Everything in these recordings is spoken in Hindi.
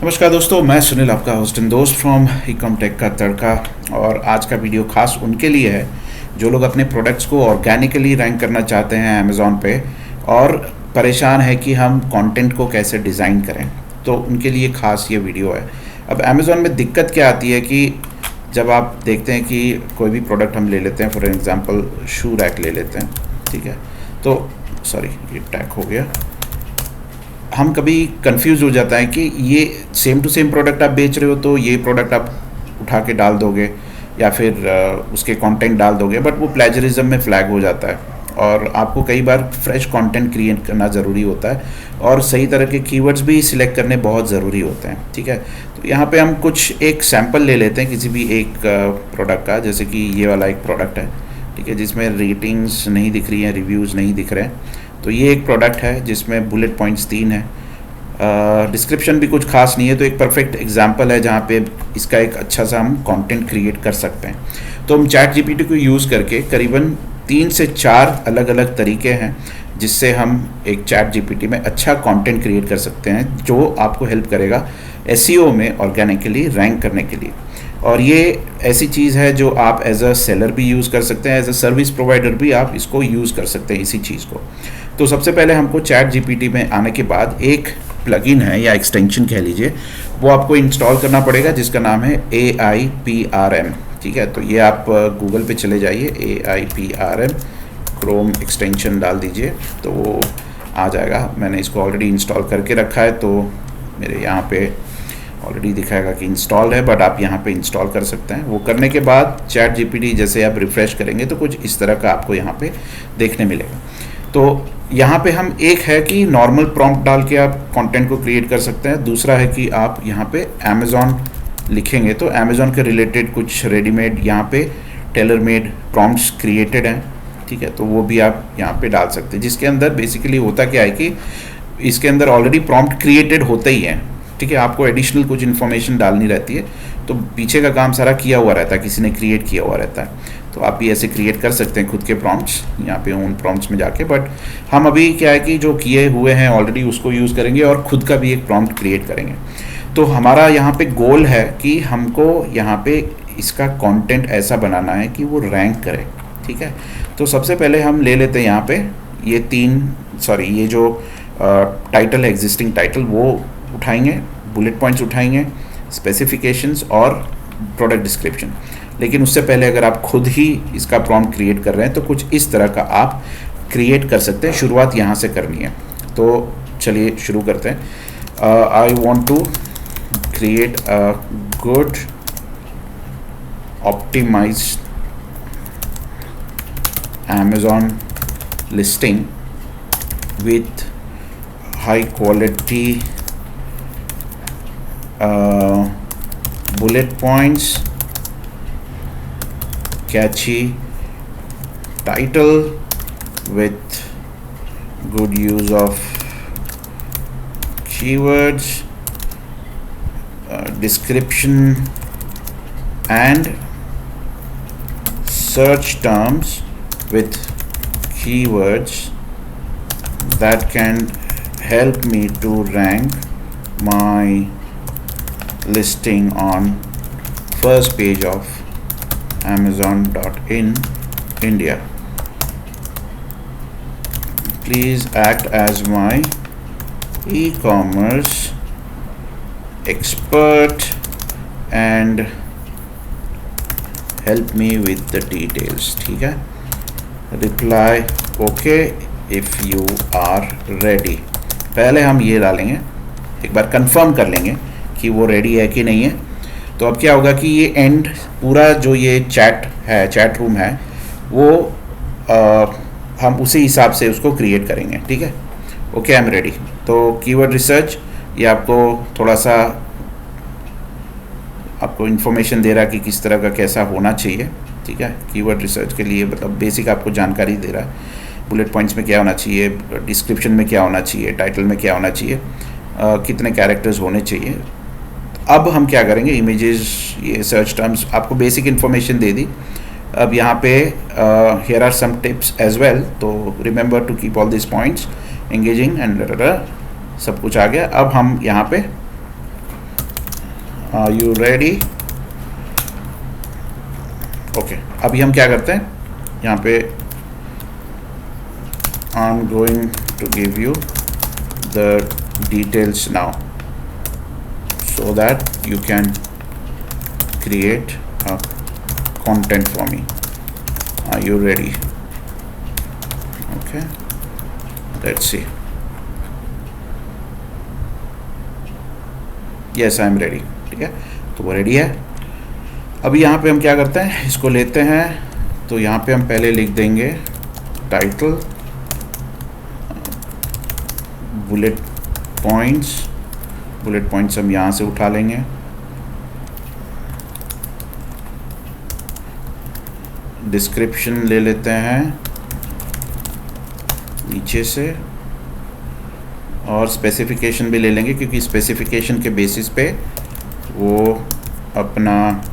नमस्कार दोस्तों, मैं सुनील आपका होस्ट एंड दोस्त फ्रॉम ईकॉम टेक का तड़का। और आज का वीडियो खास उनके लिए है जो लोग अपने प्रोडक्ट्स को ऑर्गेनिकली रैंक करना चाहते हैं अमेज़ॉन पे और परेशान है कि हम कंटेंट को कैसे डिज़ाइन करें। तो उनके लिए खास ये वीडियो है। अब अमेज़ॉन में दिक्कत क्या आती है कि जब आप देखते हैं कि कोई भी प्रोडक्ट हम ले लेते हैं, फॉर एग्जांपल शू रैक ले लेते हैं, ठीक है, तो सॉरी ये टैग हो गया। हम कभी कंफ्यूज हो जाता है कि ये सेम टू सेम प्रोडक्ट आप बेच रहे हो तो ये प्रोडक्ट आप उठा के डाल दोगे या फिर उसके कंटेंट डाल दोगे, बट वो प्लेजरिज्म में फ्लैग हो जाता है और आपको कई बार फ्रेश कंटेंट क्रिएट करना ज़रूरी होता है और सही तरह के कीवर्ड्स भी सिलेक्ट करने बहुत ज़रूरी होते हैं। ठीक है, तो यहाँ पे हम कुछ एक सैम्पल ले लेते हैं किसी भी एक प्रोडक्ट का, जैसे कि ये वाला एक प्रोडक्ट है, ठीक है, जिसमें रेटिंग्स नहीं दिख रही हैं, रिव्यूज़ नहीं दिख रहे हैं। तो ये एक प्रोडक्ट है जिसमें बुलेट पॉइंट्स 3 है, डिस्क्रिप्शन भी कुछ खास नहीं है। तो एक परफेक्ट एग्जांपल है जहाँ पे इसका एक अच्छा सा हम कंटेंट क्रिएट कर सकते हैं। तो हम चैट जीपीटी को यूज़ करके करीबन 3 से 4 अलग अलग तरीके हैं जिससे हम एक चैट जीपीटी में अच्छा कंटेंट क्रिएट कर सकते हैं जो आपको हेल्प करेगा एसईओ में ऑर्गेनिकली रैंक करने के लिए। और ये ऐसी चीज़ है जो आप एज अ सेलर भी यूज़ कर सकते हैं, एज अ सर्विस प्रोवाइडर भी आप इसको यूज़ कर सकते हैं इसी चीज़ को। तो सबसे पहले हमको चैट जीपीटी में आने के बाद एक प्लगइन है या एक्सटेंशन कह लीजिए, वो आपको इंस्टॉल करना पड़ेगा जिसका नाम है AIPRM। ठीक है, तो ये आप गूगल पे चले जाइए, AIPRM क्रोम एक्सटेंशन डाल दीजिए तो वो आ जाएगा। मैंने इसको ऑलरेडी इंस्टॉल करके रखा है तो मेरे यहाँ पे ऑलरेडी दिखाएगा कि इंस्टॉल है, बट आप यहाँ पे इंस्टॉल कर सकते हैं। वो करने के बाद चैट जीपीटी जैसे आप रिफ़्रेश करेंगे तो कुछ इस तरह का आपको यहाँ पे देखने मिलेगा। तो यहाँ पे हम एक है कि नॉर्मल प्रॉम्प्ट डाल के आप कंटेंट को क्रिएट कर सकते हैं। दूसरा है कि आप यहाँ पे अमेज़ॉन लिखेंगे तो अमेज़ॉन के रिलेटेड कुछ रेडीमेड यहाँ पे टेलर मेड प्रॉम्प्ट्स क्रिएटेड हैं, ठीक है, तो वो भी आप यहाँ पे डाल सकते हैं। जिसके अंदर बेसिकली होता क्या है कि इसके अंदर ऑलरेडी प्रॉम्प्ट क्रिएटेड होते ही हैं, ठीक है, आपको एडिशनल कुछ इन्फॉर्मेशन डालनी रहती है, तो पीछे का काम सारा किया हुआ रहता है, किसी ने क्रिएट किया हुआ रहता है। तो आप भी ऐसे क्रिएट कर सकते हैं खुद के प्रॉम्प्ट्स यहाँ पे ओन प्रॉम्प्ट्स में जाके। बट हम अभी क्या है कि जो किए हुए हैं ऑलरेडी उसको यूज़ करेंगे और खुद का भी एक प्रॉम्प्ट क्रिएट करेंगे। तो हमारा यहाँ पे गोल है कि हमको यहाँ पे इसका कंटेंट ऐसा बनाना है कि वो रैंक करे। ठीक है, तो सबसे पहले हम ले लेते हैं यहाँ पे ये जो टाइटल है, एग्जिस्टिंग टाइटल, वो उठाएंगे, बुलेट पॉइंट्स उठाएंगे, स्पेसिफिकेशंस और प्रोडक्ट डिस्क्रिप्शन। लेकिन उससे पहले अगर आप खुद ही इसका प्रॉम्प्ट क्रिएट कर रहे हैं तो कुछ इस तरह का आप क्रिएट कर सकते हैं। शुरुआत यहाँ से करनी है, तो चलिए शुरू करते हैं। I want to create a good optimised Amazon listing with high quality bullet points, catchy title with good use of keywords, description and search terms with keywords that can help me to rank my listing on first page of Amazon.in India. Please act as my e-commerce expert and help me with the details. ठीक है, reply okay if you are ready. पहले हम ये डालेंगे, एक बार कंफर्म कर लेंगे कि वो रेडी है कि नहीं है। तो अब क्या होगा कि ये एंड पूरा जो ये चैट है, चैट रूम है, वो हम उसी हिसाब से उसको क्रिएट करेंगे। ठीक है, ओके आई एम रेडी। तो कीवर्ड रिसर्च ये आपको थोड़ा सा आपको इन्फॉर्मेशन दे रहा है कि किस तरह का कैसा होना चाहिए। ठीक है, कीवर्ड रिसर्च के लिए मतलब बेसिक आपको जानकारी दे रहा है, बुलेट पॉइंट्स में क्या होना चाहिए, डिस्क्रिप्शन में क्या होना चाहिए, टाइटल में क्या होना चाहिए, कितने कैरेक्टर्स होने चाहिए। अब हम क्या करेंगे, इमेजेस, ये सर्च टर्म्स आपको बेसिक इन्फॉर्मेशन दे दी। अब यहाँ पे here are some tips as well, तो remember to keep all this points engaging and सब कुछ आ गया। अब हम यहाँ पे आर यू रेडी? ओके, अभी हम क्या करते हैं यहाँ पे, I am going to give you the details now so that you can create a content for me. Are you ready? Okay, let's see. Yes, I am ready. ठीक है, तो वो रेडी है। अभी यहाँ पे हम क्या करते हैं, इसको लेते हैं, तो यहाँ पे हम पहले लिख देंगे टाइटल, बुलेट पॉइंट्स हम यहाँ से उठा लेंगे, डिस्क्रिप्शन ले लेते हैं नीचे से, और स्पेसिफिकेशन भी ले लेंगे क्योंकि स्पेसिफिकेशन के बेसिस पे वो अपना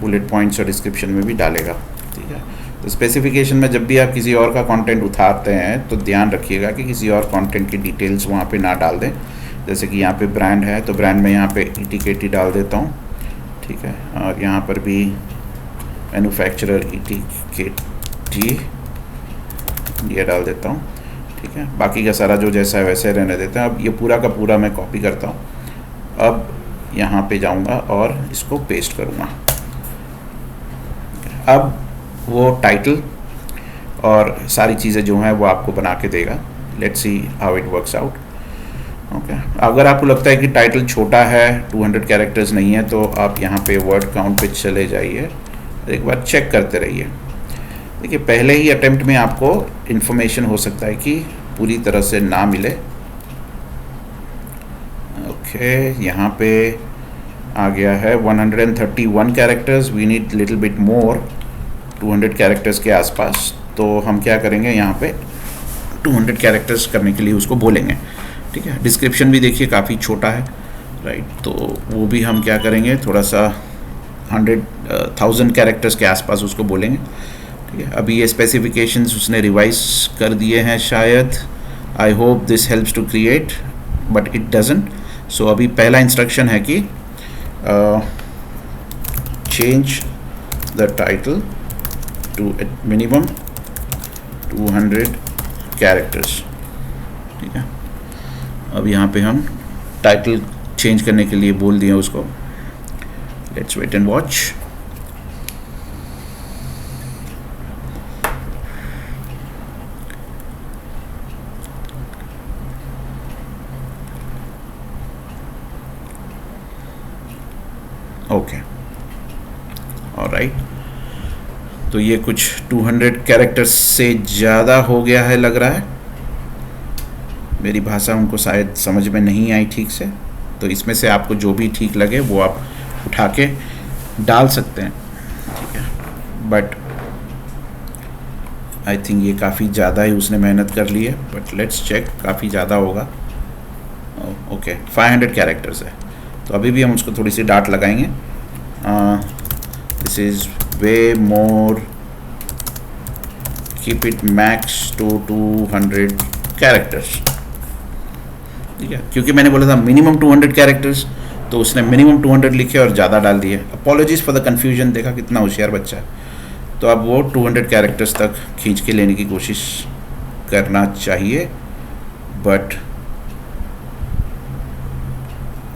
बुलेट पॉइंट्स और डिस्क्रिप्शन में भी डालेगा। ठीक है, तो स्पेसिफिकेशन में जब भी आप किसी और का कंटेंट उतारते हैं तो ध्यान रखिएगा कि किसी और कंटेंट की डिटेल्स वहाँ पे ना डाल दें। जैसे कि यहाँ पे ब्रांड है तो ब्रांड में यहाँ पे ETKT डाल देता हूँ। ठीक है, और यहाँ पर भी मैन्युफैक्चरर ETKT ये डाल देता हूँ। ठीक है, बाकी का सारा जो जैसा है वैसे रहने देते हैं। अब ये पूरा का पूरा मैं कॉपी करता हूँ। अब यहाँ पे जाऊँगा और इसको पेस्ट करूँगा। अब वो टाइटल और सारी चीज़ें जो हैं वो आपको बना के देगा। Let's see how it works out. Okay, अगर आपको लगता है कि टाइटल छोटा है, 200 कैरेक्टर्स नहीं है, तो आप यहाँ पे वर्ड काउंट पे चले जाइए, एक बार चेक करते रहिए। देखिए, पहले ही अटेम्प्ट में आपको इन्फॉर्मेशन हो सकता है कि पूरी तरह से ना मिले। ओके, यहाँ पे आ गया है 131 characters, we need little bit more, 200 characters के आसपास। तो हम क्या करेंगे, यहाँ पे 200 कैरेक्टर्स करने के लिए उसको बोलेंगे। ठीक है, डिस्क्रिप्शन भी देखिए काफ़ी छोटा है, राइट, तो वो भी हम क्या करेंगे, थोड़ा सा 100,000 कैरेक्टर्स के आसपास उसको बोलेंगे। ठीक है, अभी ये स्पेसिफिकेशंस उसने रिवाइज कर दिए हैं शायद। I hope this helps to create, but it doesn't. So अभी पहला इंस्ट्रक्शन है कि change the title to minimum 200 characters. ठीक है, अब यहाँ पे हम टाइटल चेंज करने के लिए बोल दिए उसको। Let's wait and watch. Okay, alright, तो ये कुछ 200 कैरेक्टर्स से ज़्यादा हो गया है लग रहा है। मेरी भाषा उनको शायद समझ में नहीं आई ठीक से, तो इसमें से आपको जो भी ठीक लगे वो आप उठा के डाल सकते हैं। ठीक है, बट आई थिंक ये काफ़ी ज़्यादा ही उसने मेहनत कर ली है, बट लेट्स चेक, काफ़ी ज़्यादा होगा। ओके, 500 कैरेक्टर्स है, तो अभी भी हम उसको थोड़ी सी डांट लगाएंगे। This is way more, keep it max to 200 characters. ठीक है, क्योंकि मैंने बोला था मिनिमम 200 कैरेक्टर्स, तो उसने मिनिमम 200 लिखे और ज़्यादा डाल दिए। Apologies for the confusion. देखा कितना होशियार बच्चा है। तो अब वो 200 कैरेक्टर्स तक खींच के लेने की कोशिश करना चाहिए, बट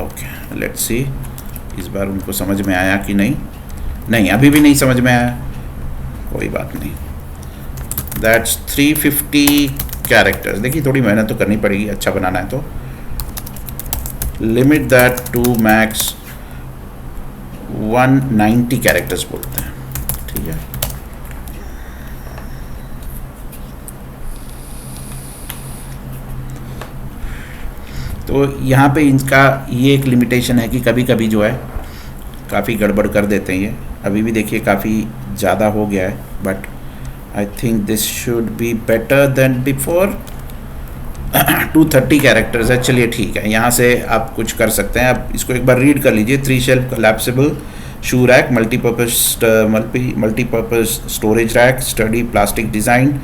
ओके, लेट्स सी इस बार उनको समझ में आया कि नहीं। नहीं, अभी भी नहीं समझ में आया, कोई बात नहीं। That's 350 characters. देखिए, थोड़ी मेहनत तो करनी पड़ेगी अच्छा बनाना है तो। Limit that to max 190 characters बोलते हैं। ठीक है, तो यहाँ पे इनका ये एक लिमिटेशन है कि कभी कभी जो है काफ़ी गड़बड़ कर देते हैं ये। अभी भी देखिए काफ़ी ज़्यादा हो गया है, but I think this should be better than before. 230 characters है, चलिए ठीक है, यहाँ से आप कुछ कर सकते हैं। आप इसको एक बार रीड कर लीजिए। 3 shelf collapsible shoe rack, multipurpose storage rack, study plastic design,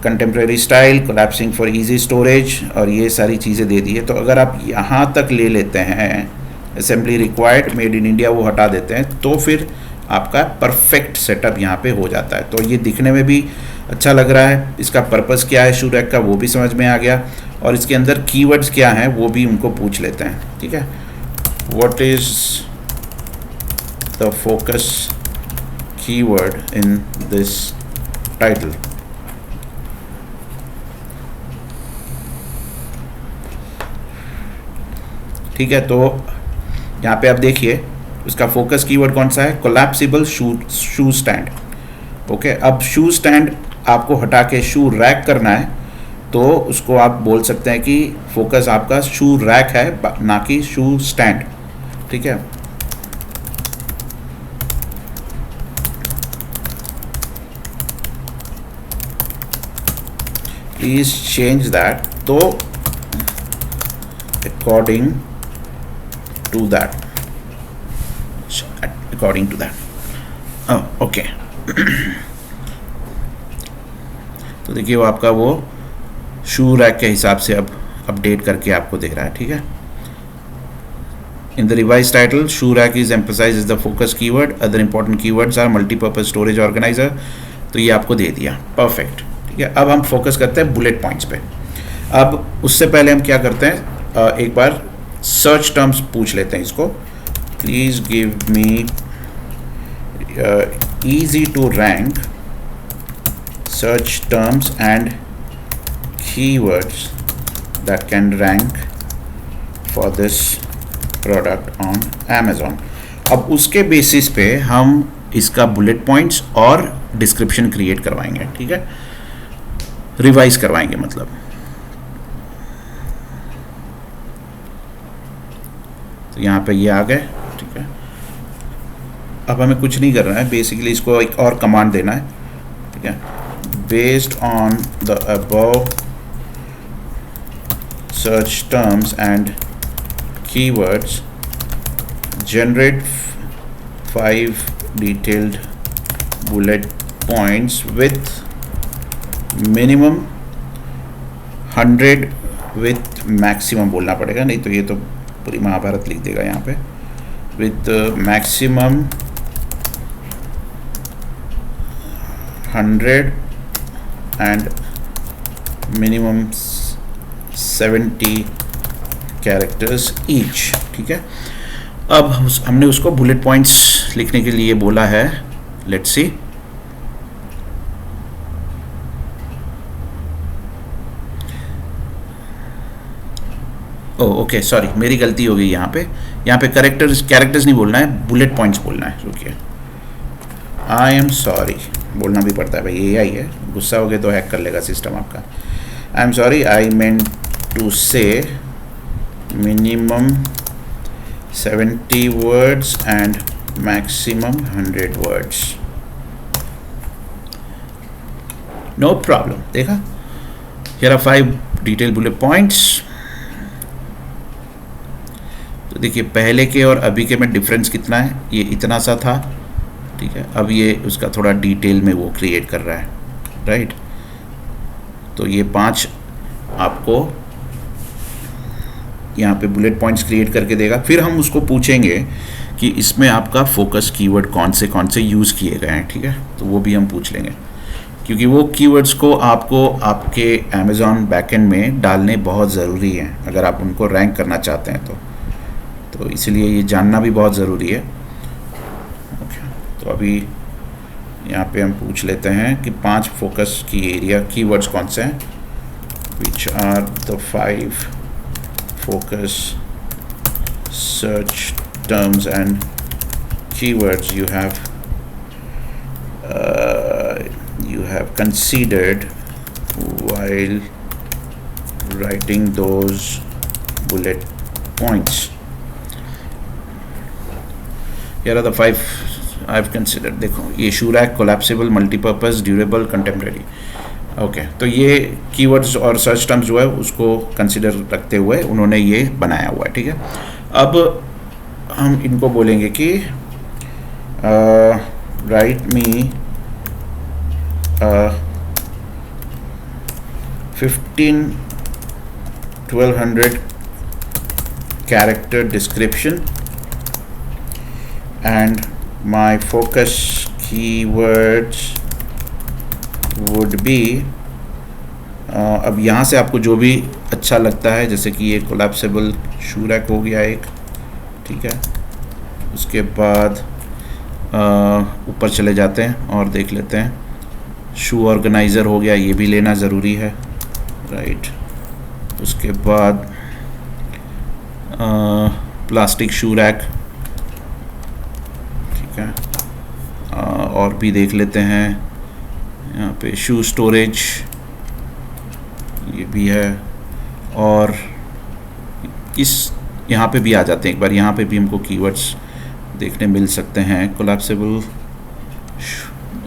contemporary style, collapsing for easy storage, और ये सारी चीज़ें दे दी है। तो अगर आप यहाँ तक ले लेते हैं assembly required, made in India वो हटा देते हैं, तो फिर आपका परफेक्ट सेटअप यहाँ पे हो जाता है। तो ये दिखने में भी अच्छा लग रहा है, इसका पर्पस क्या है शू रैक का वो भी समझ में आ गया, और इसके अंदर कीवर्ड्स क्या हैं वो भी उनको पूछ लेते हैं। ठीक है, what is the focus keyword in this title. ठीक है, तो यहाँ पे आप देखिए उसका फोकस कीवर्ड कौन सा है, कोलैप्सिबल शू स्टैंड। ओके, अब शू स्टैंड आपको हटा के शू रैक करना है, तो उसको आप बोल सकते हैं कि फोकस आपका शू रैक है, ना कि शू स्टैंड। ठीक है, प्लीज चेंज दैट, तो according to that, according to that. Okay, तो देखिए वो आपका वो शू रैक के हिसाब से अब अपडेट करके आपको दे रहा है। ठीक है, in the revise title shoe rack is emphasise is the focus keyword, other important keywords are multipurpose storage organiser. तो ये आपको दे दिया, परफेक्ट। ठीक है, अब हम फोकस करते हैं बुलेट पॉइंट्स पे। अब उससे पहले हम क्या करते हैं, एक बार सर्च टर्म्स पूछ लेते हैं इसको। Please give me easy to rank search terms and keywords that can rank for this product on Amazon। अब उसके बेसिस पे हम इसका बुलेट पॉइंट्स और डिस्क्रिप्शन क्रिएट करवाएंगे। ठीक है, रिवाइज करवाएंगे मतलब। तो यहाँ पे ये आ गए। ठीक है, अब हमें कुछ नहीं करना है, बेसिकली इसको एक और कमांड देना है। ठीक है, based on the above search terms and keywords generate 5 detailed bullet points with minimum 100 with maximum बोलना पड़ेगा, नहीं तो ये तो पूरी महाभारत लिख देगा यहाँ पे। With maximum 100 and minimum 70 characters each। ठीक है, अब हमने उसको बुलेट पॉइंट्स लिखने के लिए बोला है। लेट्स सी, ओके सॉरी मेरी गलती हो गई यहाँ पे कैरेक्टर्स नहीं बोलना है, बुलेट पॉइंट्स बोलना है। रुकिए, आई एम सॉरी बोलना भी पड़ता है भाई, AI है, गुस्सा हो गए तो हैक कर लेगा सिस्टम आपका। I am sorry, I meant to say minimum 70 words and maximum 100 words. No problem. देखा, here are 5 detail bullet points. तो देखिए पहले के और अभी के में डिफरेंस कितना है, ये इतना सा था। ठीक है, अब ये उसका थोड़ा डिटेल में वो क्रिएट कर रहा है, राइट। तो ये 5 आपको यहाँ पे बुलेट पॉइंट्स क्रिएट करके देगा। फिर हम उसको पूछेंगे कि इसमें आपका फोकस कीवर्ड कौन से यूज़ किए गए हैं। ठीक है, तो वो भी हम पूछ लेंगे, क्योंकि वो कीवर्ड्स को आपको आपके अमेज़ॉन बैकएंड में डालने बहुत ज़रूरी है अगर आप उनको रैंक करना चाहते हैं तो इसलिए ये जानना भी बहुत ज़रूरी है। तो अभी यहाँ पे हम पूछ लेते हैं कि 5 फोकस की एरिया कीवर्ड्स कौन से हैं, which are the 5 focus search terms and keywords you have considered while writing those bullet points। Here are the 5 I've considered। देखो ये shoe rack, collapsible, multipurpose, durable, contemporary. Okay, तो ये कीवर्ड्स और सर्च टर्म्स जो है उसको कंसिडर रखते हुए उन्होंने ये बनाया हुआ है। ठीक है, अब हम इनको बोलेंगे कि right me 1200 character description and my focus keywords would be अब यहाँ से आपको जो भी अच्छा लगता है, जैसे कि ये कोलैप्सिबल शू रैक हो गया एक, ठीक है। उसके बाद ऊपर चले जाते हैं और देख लेते हैं। शू ऑर्गेनाइज़र हो गया, ये भी लेना ज़रूरी है, राइट। उसके बाद प्लास्टिक शू रैक, ठीक है। और भी देख लेते हैं, यहाँ पे शू स्टोरेज ये भी है। और इस यहाँ पे भी आ जाते हैं एक बार, यहाँ पे भी हमको कीवर्ड्स देखने मिल सकते हैं। कोलैप्सिबल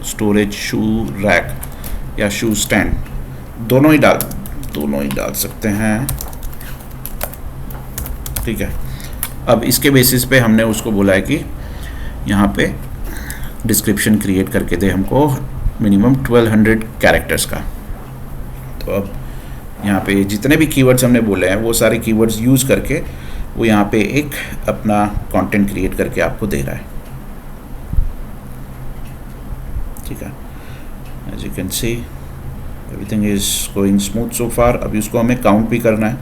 स्टोरेज शू रैक या शू स्टैंड, दोनों ही डाल सकते हैं, ठीक है। अब इसके बेसिस पे हमने उसको बोला है कि यहाँ पे डिस्क्रिप्शन क्रिएट करके दे हमको मिनिमम 1200 कैरेक्टर्स का। तो अब यहाँ पे जितने भी कीवर्ड्स हमने बोले हैं वो सारे कीवर्ड्स यूज़ करके वो यहाँ पे एक अपना कंटेंट क्रिएट करके आपको दे रहा है, ठीक है। As you can see everything is going smooth so far. अभी उसको हमें काउंट भी करना है,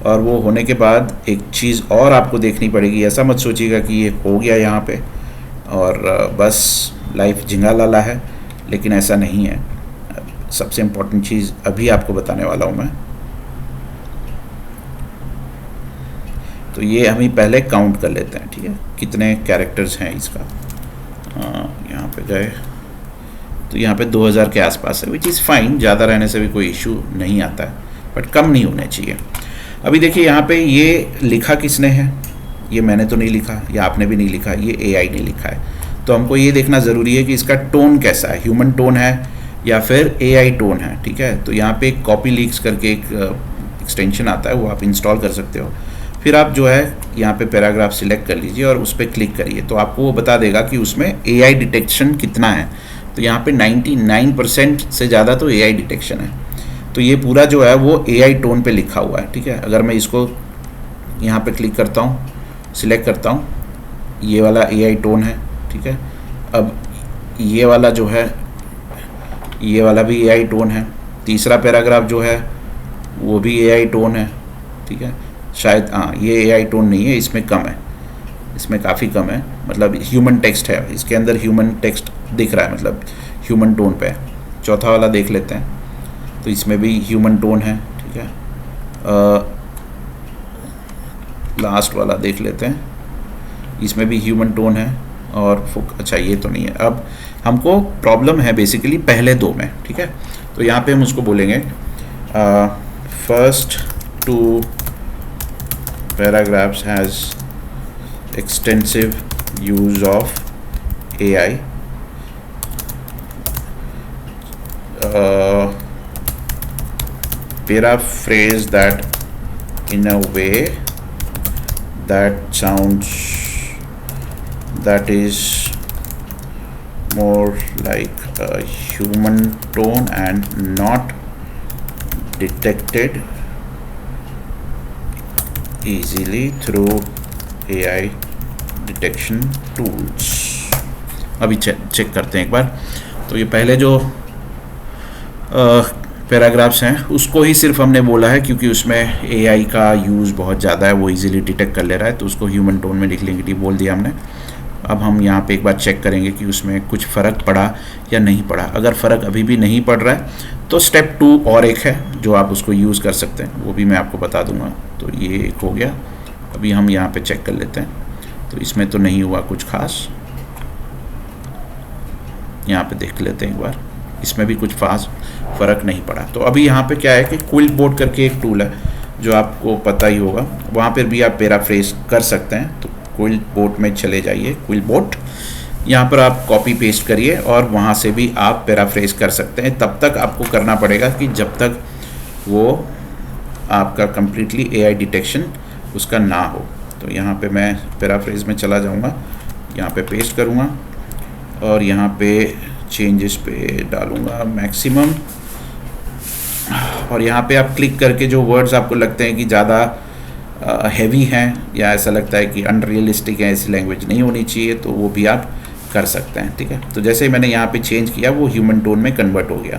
और वो होने के बाद एक चीज़ और आपको देखनी पड़ेगी। ऐसा मत सोचिएगा कि ये हो गया यहाँ पे और बस लाइफ झिंगा लाला है, लेकिन ऐसा नहीं है। सबसे इम्पोर्टेंट चीज़ अभी आपको बताने वाला हूँ मैं। तो ये हम ही पहले काउंट कर लेते हैं, ठीक है, कितने कैरेक्टर्स हैं इसका। यहाँ पे गए तो यहाँ पे 2000 के आसपास है, विच इज़ फाइन। ज़्यादा रहने से भी कोई इशू नहीं आता है, बट कम नहीं होने चाहिए। अभी देखिए यहाँ पे ये लिखा किसने है, ये मैंने तो नहीं लिखा, या आपने भी नहीं लिखा, ये AI ने लिखा है। तो हमको ये देखना ज़रूरी है कि इसका टोन कैसा है, ह्यूमन टोन है या फिर AI टोन है, ठीक है। तो यहाँ पे एक कॉपी लीक्स करके एक एक्सटेंशन आता है, वो आप इंस्टॉल कर सकते हो। फिर आप जो है यहाँ पे पैराग्राफ सिलेक्ट कर लीजिए और उस पर क्लिक करिए, तो आपको वो बता देगा कि उसमें AI डिटेक्शन कितना है। तो यहाँ पे 99% से ज़्यादा तो AI डिटेक्शन है। तो ये पूरा जो है वो AI टोन पे लिखा हुआ है, ठीक है। अगर मैं इसको यहाँ पे क्लिक करता हूँ, सिलेक्ट करता हूँ, ये वाला AI टोन है, ठीक है। अब ये वाला जो है, ये वाला भी AI टोन है। तीसरा पैराग्राफ जो है वो भी AI टोन है, ठीक है। शायद हाँ, ये AI टोन नहीं है, इसमें कम है, इसमें काफ़ी कम है, मतलब ह्यूमन टेक्स्ट है, इसके अंदर ह्यूमन टेक्स्ट दिख रहा है, मतलब ह्यूमन टोन पे है। चौथा वाला देख लेते हैं, तो इसमें भी ह्यूमन टोन है, ठीक है। लास्ट वाला देख लेते हैं, इसमें भी ह्यूमन टोन है। और अच्छा, ये तो नहीं है। अब हमको प्रॉब्लम है बेसिकली पहले दो में, ठीक है। तो यहाँ पे हम उसको बोलेंगे first 2 paragraphs has extensive use of AI. Paraphrase that in a way that is more like a human tone and not detected easily through AI detection tools. अभी चेक करते हैं एक बार। तो ये पहले जो पैराग्राफ्स हैं उसको ही सिर्फ हमने बोला है क्योंकि उसमें AI का यूज़ बहुत ज़्यादा है, वो इजीली डिटेक्ट कर ले रहा है, तो उसको ह्यूमन टोन में लिखने के लिए बोल दिया हमने। अब हम यहाँ पे एक बार चेक करेंगे कि उसमें कुछ फ़र्क पड़ा या नहीं पड़ा। अगर फ़र्क अभी भी नहीं पड़ रहा है तो स्टेप 2 और एक है जो आप उसको यूज़ कर सकते हैं, वो भी मैं आपको बता दूंगा। तो ये एक हो गया। अभी हम यहाँ पे चेक कर लेते हैं, तो इसमें तो नहीं हुआ कुछ खास। यहाँ पे देख लेते हैं एक बार, इसमें भी कुछ खास फ़र्क नहीं पड़ा। तो अभी यहाँ पे क्या है कि क्विल्टबोर्ड करके एक टूल है जो आपको पता ही होगा, वहाँ पर भी आप पैराफ्रेज कर सकते हैं। तो क्विल्टबोर्ड में चले जाइए, क्विल्टबोर्ड, यहाँ पर आप कॉपी पेस्ट करिए और वहाँ से भी आप पैराफ्रेज कर सकते हैं। तब तक आपको करना पड़ेगा कि जब तक वो आपका कम्प्लीटली AI डिटेक्शन उसका ना हो। तो यहाँ पे मैं पैराफ्रेज में चला जाऊँगा, यहाँ पे पेस्ट करूँगा और यहाँ पे चेंजेस पे डालूँगा मैक्सिमम, और यहाँ पे आप क्लिक करके जो वर्ड्स आपको लगते हैं कि ज़्यादा हैवी हैं या ऐसा लगता है कि अनरियलिस्टिक है, ऐसी लैंग्वेज नहीं होनी चाहिए, तो वो भी आप कर सकते हैं। ठीक है, तो जैसे ही मैंने यहाँ पे चेंज किया वो ह्यूमन टोन में कन्वर्ट हो गया,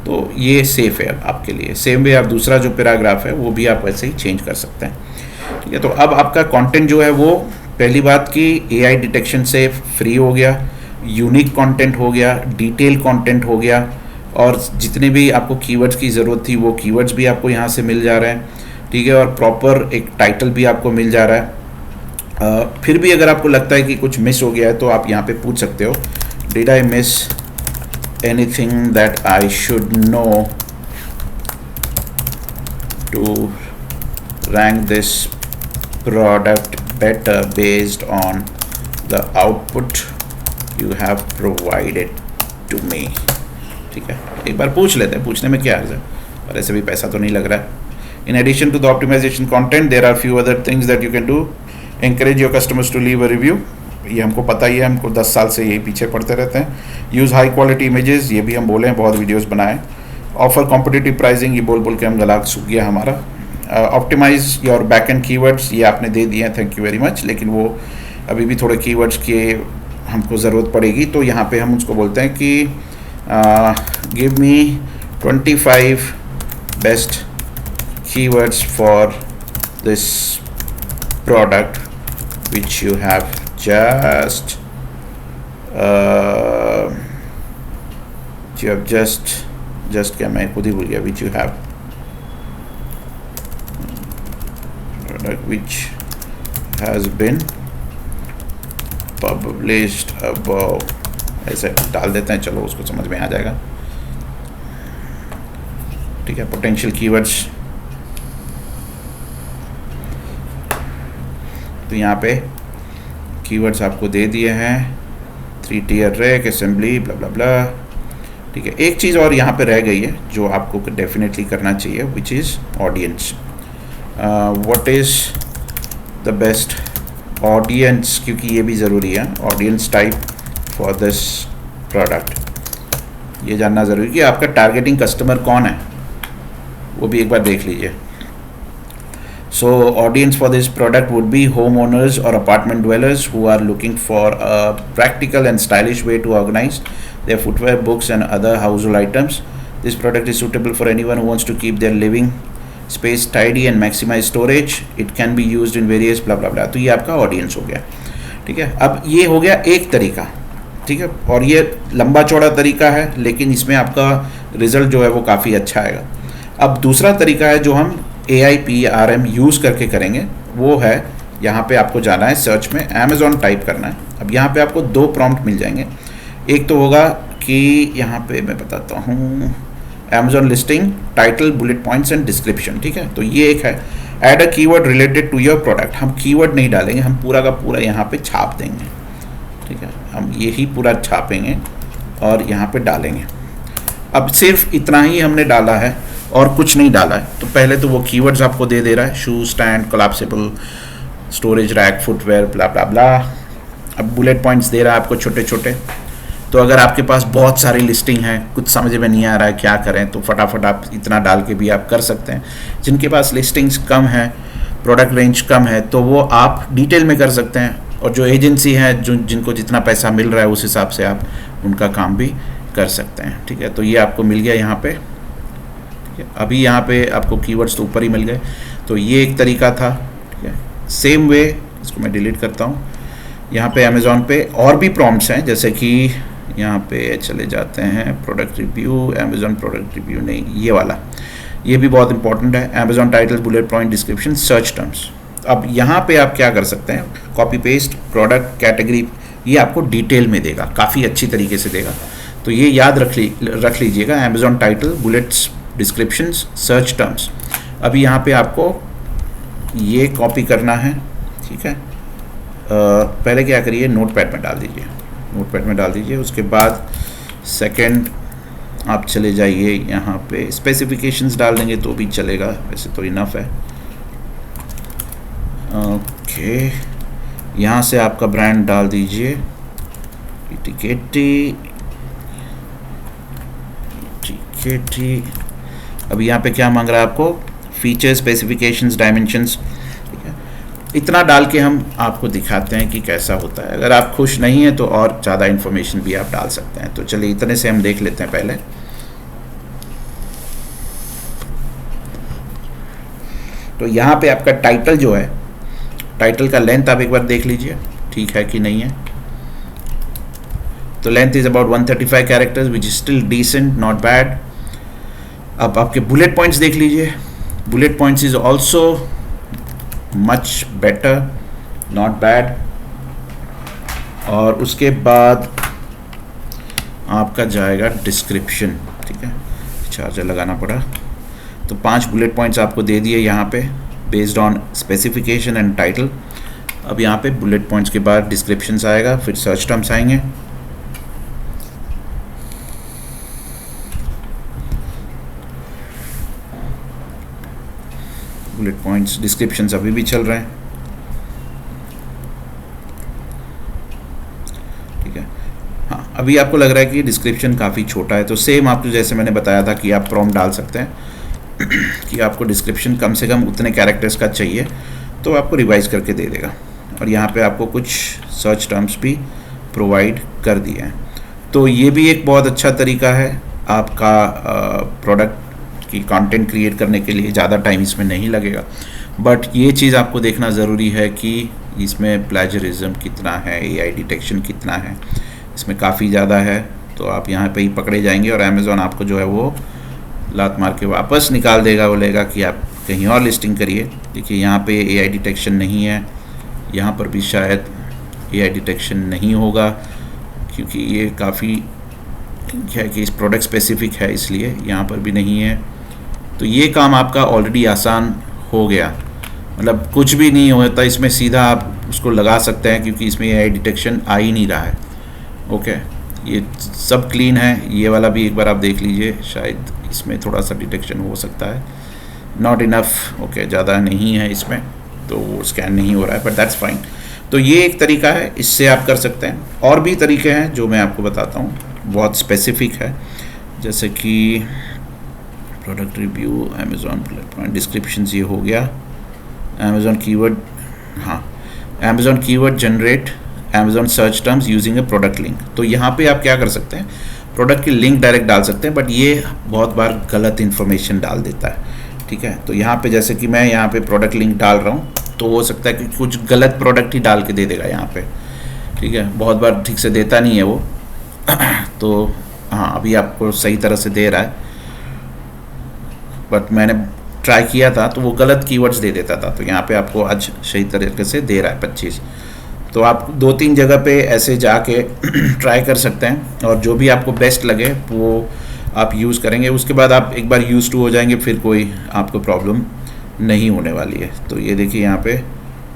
तो ये सेफ़ है अब आपके लिए। सेम वे आप दूसरा जो पैराग्राफ है वो भी आप वैसे ही चेंज कर सकते हैं। ठीक है, तो अब आपका कंटेंट जो है वो पहली बात कि एआई डिटेक्शन से फ्री हो गया, यूनिक कंटेंट हो गया, डिटेल कंटेंट हो गया, और जितने भी आपको कीवर्ड्स की ज़रूरत थी वो कीवर्ड्स भी आपको यहाँ से मिल जा रहे हैं। ठीक है, और प्रॉपर एक टाइटल भी आपको मिल जा रहा है। फिर भी अगर आपको लगता है कि कुछ मिस हो गया है तो आप यहाँ पे पूछ सकते हो, did I miss anything that I should know to rank this product better based on the output you have provided to me। ठीक है, एक बार पूछ लेते हैं, पूछने में क्या अर्ज है, और ऐसे भी पैसा तो नहीं लग रहा है। In addition to the optimization content, there are few other things that you can do. Encourage your customers to leave a review। ये हमको पता ही है, हमको 10 साल से यही पीछे पड़ते रहते हैं। Use high quality images, ये भी हम बोले हैं, बहुत वीडियोस बनाए। Offer competitive pricing, ये बोल बोल के हम गला सूख गया हमारा। Optimise your back end keywords, ये आपने दे दिए हैं, थैंक यू वेरी मच, लेकिन वो अभी भी थोड़े कीवर्ड्स की हमको ज़रूरत पड़ेगी, तो यहाँ पे हम उसको बोलते हैं कि give me 25 best keywords for this product which you have just क्या मैं खुद ही भूल गया, which you have which has been published above, ऐसे डाल देते हैं, चलो उसको समझ में आ जाएगा। ठीक है, पोटेंशियल कीवर्ड्स, तो यहाँ पे कीवर्ड्स आपको दे दिए हैं, 3 tier रैक, असेंबली, ब्ला ब्ला ब्ला। ठीक है, एक चीज़ और यहाँ पे रह गई है जो आपको डेफिनेटली करना चाहिए, which is audience. What is the best audience, क्योंकि ये भी ज़रूरी है, audience type for this product. ये जानना ज़रूरी है कि आपका टारगेटिंग कस्टमर कौन है, वो भी एक बार देख लीजिए। So audience for this product would be home owners और apartment dwellers who are looking for a practical and stylish way to organize their footwear, books and other household items. This product is suitable for anyone who wants to keep their living space tidy and maximize storage. It can be used in various blah blah blah। तो ये आपका ऑडियंस हो गया। ठीक है, अब ये हो गया एक तरीका। ठीक है, और ये लंबा चौड़ा तरीका है, लेकिन इसमें आपका रिजल्ट जो है वो काफ़ी अच्छा आएगा। अब दूसरा तरीका है जो हम AIPRM यूज़ करके करेंगे, वो है यहाँ पे आपको जाना है सर्च में, Amazon टाइप करना है। अब यहाँ पे आपको 2 प्रॉम्प्ट मिल जाएंगे। एक तो होगा कि यहाँ पे मैं बताता हूँ, Amazon listing, title, bullet points and description. ठीक है, तो ये एक है, add a keyword related to your product. हम कीवर्ड नहीं डालेंगे, हम पूरा का पूरा यहाँ पे छाप देंगे। ठीक है, हम यही पूरा छापेंगे और यहाँ पे डालेंगे। अब सिर्फ इतना ही हमने डाला है और कुछ नहीं डाला है। तो पहले तो वो कीवर्ड्स आपको दे रहा है, shoe stand, collapsible, storage rack, footwear, blah blah blah. अब बुलेट पॉइंट्स दे रहा है आपको छोटे छोटे। तो अगर आपके पास बहुत सारी लिस्टिंग है, कुछ समझ में नहीं आ रहा है क्या करें, तो फटाफट आप इतना डाल के भी आप कर सकते हैं। जिनके पास लिस्टिंग्स कम है, प्रोडक्ट रेंज कम है, तो वो आप डिटेल में कर सकते हैं, और जो एजेंसी है जो जिनको जितना पैसा मिल रहा है उस हिसाब से आप उनका काम भी कर सकते हैं। ठीक है, तो ये आपको मिल गया यहाँ पे। ठीक है, अभी यहाँ पे आपको कीवर्ड्स तो ऊपर ही मिल गए, तो ये एक तरीका था। ठीक है, सेम वे, इसको मैं डिलीट करता हूँ। यहाँ पे अमेज़ॉन पे और भी प्रॉम्प्ट्स हैं, जैसे कि यहाँ पे चले जाते हैं, product review, Amazon product review नहीं, ये वाला, ये भी बहुत इंपॉर्टेंट है। Amazon titles, bullet point, description, search terms. अब यहाँ पे आप क्या कर सकते हैं, कॉपी पेस्ट, प्रोडक्ट कैटेगरी, ये आपको डिटेल में देगा, काफ़ी अच्छी तरीके से देगा। तो ये याद रख लीजिएगा, Amazon title, bullets, descriptions, search terms. अभी यहाँ पे आपको ये कॉपी करना है। ठीक है, पहले क्या करिए, नोटपैड में डाल दीजिए, नोटपैड में डाल दीजिए। उसके बाद सेकंड आप चले जाइए, यहाँ पे स्पेसिफिकेशंस डाल देंगे तो भी चलेगा, वैसे तो इनफ है। ओके, यहाँ से आपका ब्रांड डाल दीजिए, टिकेटी। अब यहाँ पे क्या मांग रहा है आपको, फीचर, स्पेसिफिकेशंस, डायमेंशंस, इतना डाल के हम आपको दिखाते हैं कि कैसा होता है। अगर आप खुश नहीं हैं तो और ज़्यादा इन्फॉर्मेशन भी आप डाल सकते हैं। तो चलिए इतने से हम देख लेते हैं पहले। तो यहाँ पे आपका टाइटल जो है, टाइटल का लेंथ आप एक बार देख लीजिए ठीक है कि नहीं है। तो length is about 135 characters which is still decent, not bad. अब आपके बुलेट पॉइंट्स देख लीजिए, bullet points is also much better, not bad. और उसके बाद आपका जाएगा डिस्क्रिप्शन, ठीक है, चार्जर लगाना पड़ा। तो 5 बुलेट पॉइंट्स आपको दे दिए यहाँ पे based on specification and title. अब यहाँ पे बुलेट पॉइंट्स के बाद डिस्क्रिप्शंस आएगा, फिर सर्च टर्म्स आएंगे। बुलेट पॉइंट्स, डिस्क्रिप्शंस अभी भी चल रहे हैं, ठीक है। हाँ, अभी आपको लग रहा है कि डिस्क्रिप्शन काफ़ी छोटा है, तो सेम आपको जैसे मैंने बताया था कि आप प्रॉम्प्ट डाल सकते हैं कि आपको डिस्क्रिप्शन कम से कम उतने कैरेक्टर्स का चाहिए, तो आपको रिवाइज करके दे देगा। और यहाँ पे आपको कुछ सर्च टर्म्स भी प्रोवाइड कर दिए हैं। तो ये भी एक बहुत अच्छा तरीका है आपका प्रोडक्ट की कंटेंट क्रिएट करने के लिए। ज़्यादा टाइम इसमें नहीं लगेगा, बट ये चीज़ आपको देखना ज़रूरी है कि इसमें प्लेजरिज्म कितना है, AI डिटेक्शन कितना है, इसमें काफ़ी ज़्यादा है। तो आप यहाँ पे ही पकड़े जाएंगे और अमेज़ॉन आपको जो है वो लात मार के वापस निकाल देगा, बोलेगा कि आप कहीं और लिस्टिंग करिए। देखिए यहाँ पे AI डिटेक्शन नहीं है, यहाँ पर भी शायद AI डिटेक्शन नहीं होगा क्योंकि ये काफ़ी है कि इस प्रोडक्ट स्पेसिफिक है, इसलिए यहाँ पर भी नहीं है। तो ये काम आपका ऑलरेडी आसान हो गया, मतलब कुछ भी नहीं होता इसमें, सीधा आप उसको लगा सकते हैं क्योंकि इसमें AI डिटेक्शन आ ही नहीं रहा है। ओके, ये सब क्लीन है। ये वाला भी एक बार आप देख लीजिए, शायद इसमें थोड़ा सा डिटेक्शन हो सकता है, नॉट इनफ। ओके, ज़्यादा नहीं है इसमें, तो वो स्कैन नहीं हो रहा है, बट दैट्स फाइन। तो ये एक तरीका है, इससे आप कर सकते हैं। और भी तरीके हैं जो मैं आपको बताता हूँ, बहुत स्पेसिफिक है, जैसे कि product review, Amazon bullet point, description, ये हो गया। अमेज़ॉन कीवर्ड, हाँ, Amazon keyword generate Amazon search terms using ए प्रोडक्ट लिंक। तो यहाँ पे आप क्या कर सकते हैं, प्रोडक्ट की लिंक डायरेक्ट डाल सकते हैं, बट ये बहुत बार गलत इन्फॉर्मेशन डाल देता है, ठीक है। तो यहाँ पे जैसे कि मैं यहाँ पे प्रोडक्ट लिंक डाल रहा हूँ, तो हो सकता है कि कुछ गलत प्रोडक्ट ही डाल के दे देगा यहाँ पे, ठीक है। बहुत बार ठीक से देता नहीं है वो तो हाँ, अभी आपको सही तरह से दे रहा है, बट मैंने ट्राई किया था तो वो गलत कीवर्ड्स दे देता था। तो यहाँ पे आपको आज सही तरीके से दे रहा है 25। तो आप 2-3 जगह पे ऐसे जाके ट्राई कर सकते हैं, और जो भी आपको बेस्ट लगे वो आप यूज़ करेंगे। उसके बाद आप एक बार यूज़ टू हो जाएंगे, फिर कोई आपको प्रॉब्लम नहीं होने वाली है। तो ये देखिए यहाँ पे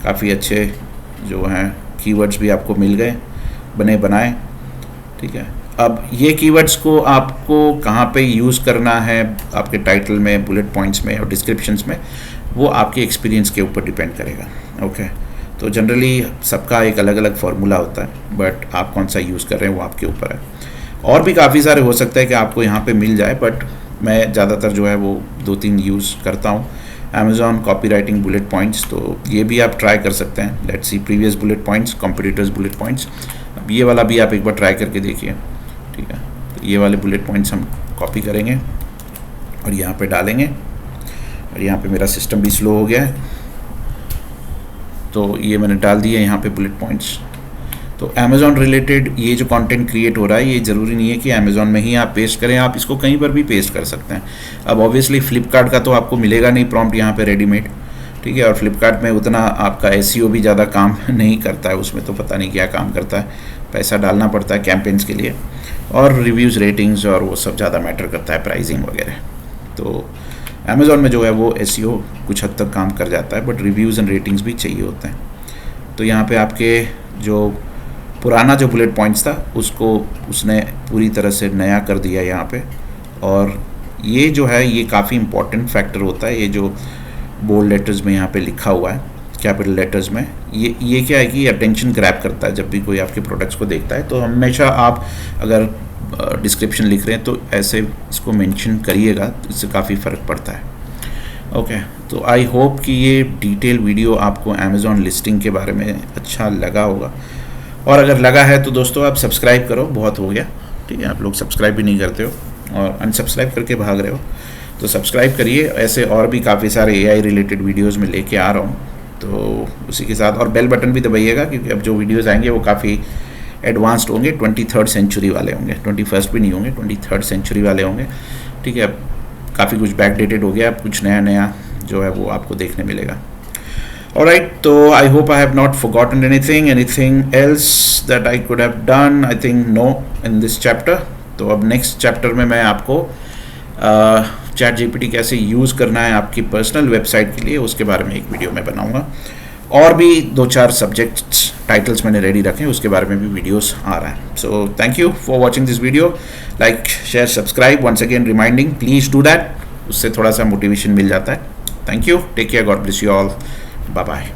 काफ़ी अच्छे जो हैं कीवर्ड्स भी आपको मिल गए, बने बनाए, ठीक है। अब ये कीवर्ड्स को आपको कहाँ पे यूज़ करना है, आपके टाइटल में, बुलेट पॉइंट्स में और डिस्क्रिप्शंस में, वो आपके एक्सपीरियंस के ऊपर डिपेंड करेगा। ओके, तो जनरली सबका एक अलग अलग फार्मूला होता है, बट आप कौन सा यूज़ कर रहे हैं वो आपके ऊपर है। और भी काफ़ी सारे हो सकता है कि आपको यहाँ पे मिल जाए, बट मैं ज़्यादातर जो है वो 2-3 यूज़ करता हूँ। Amazon copy writing bullet points, तो ये भी आप ट्राई कर सकते हैं। Let's see previous bullet points, competitors bullet points. अब ये वाला भी आप एक बार ट्राई करके देखिए, ठीक है। तो ये वाले बुलेट पॉइंट्स हम कॉपी करेंगे और यहाँ पे डालेंगे, और यहाँ पे मेरा सिस्टम भी स्लो हो गया है, तो ये मैंने डाल दिया यहाँ पे बुलेट पॉइंट्स। तो अमेज़ॉन रिलेटेड ये जो कंटेंट क्रिएट हो रहा है, ये ज़रूरी नहीं है कि अमेज़ॉन में ही आप पेस्ट करें, आप इसको कहीं पर भी पेस्ट कर सकते हैं। अब ऑब्वियसली फ्लिपकार्ट का तो आपको मिलेगा नहीं प्रॉम्प्ट यहाँ पे रेडीमेड, ठीक है। और फ्लिपकार्ट में उतना आपका SEO भी ज़्यादा काम नहीं करता है, उसमें तो पता नहीं क्या काम करता है, पैसा डालना पड़ता है कैंपेन्स के लिए, और रिव्यूज़, रेटिंग्स और वो सब ज़्यादा मैटर करता है, प्राइसिंग वगैरह। तो अमेज़ॉन में जो है वो SEO कुछ हद तक काम कर जाता है, बट रिव्यूज़ एंड रेटिंग्स भी चाहिए होते हैं। तो यहाँ पे आपके जो पुराना जो बुलेट पॉइंट्स था उसको उसने पूरी तरह से नया कर दिया यहाँ पे। और ये जो है ये काफ़ी इंपॉर्टेंट फैक्टर होता है, ये जो बोल्ड लेटर्स में यहाँ पे लिखा हुआ है, कैपिटल लेटर्स में, ये क्या है कि अटेंशन ग्रैब करता है जब भी कोई आपके प्रोडक्ट्स को देखता है। तो हमेशा आप अगर डिस्क्रिप्शन लिख रहे हैं तो ऐसे इसको मेंशन करिएगा, इससे काफ़ी फ़र्क पड़ता है। ओके, तो आई होप कि ये डिटेल वीडियो आपको अमेज़ॉन लिस्टिंग के बारे में अच्छा लगा होगा, और अगर लगा है तो दोस्तों आप सब्सक्राइब करो, बहुत हो गया, ठीक है। आप लोग सब्सक्राइब भी नहीं करते हो और अनसब्सक्राइब करके भाग रहे हो, तो सब्सक्राइब करिए। ऐसे और भी काफ़ी सारे AI रिलेटेड वीडियोज़ में लेके आ रहा हूँ, तो उसी के साथ और बेल बटन भी दबाइएगा, क्योंकि अब जो वीडियोज़ आएंगे वो काफ़ी एडवांस्ड होंगे, 23rd सेंचुरी वाले होंगे, 21st भी नहीं होंगे, 23rd सेंचुरी वाले होंगे, ठीक है। अब काफ़ी कुछ बैकडेटेड हो गया, अब कुछ नया नया जो है वो आपको देखने मिलेगा। Alright, तो I hope I have not forgotten anything else that I could have done. I think no in this chapter. तो अब नेक्स्ट चैप्टर में मैं आपको चैट GPT कैसे यूज़ करना है आपकी पर्सनल वेबसाइट के लिए, उसके बारे में एक वीडियो मैं बनाऊंगा। और भी 2-4 सब्जेक्ट्स टाइटल्स मैंने रेडी रखे हैं, उसके बारे में भी वीडियोस आ रहा है। So thank you for watching this video. Like, share, subscribe, once again reminding, please do that, उससे थोड़ा सा मोटिवेशन मिल जाता है। Thank you, take care, God bless you all, bye bye.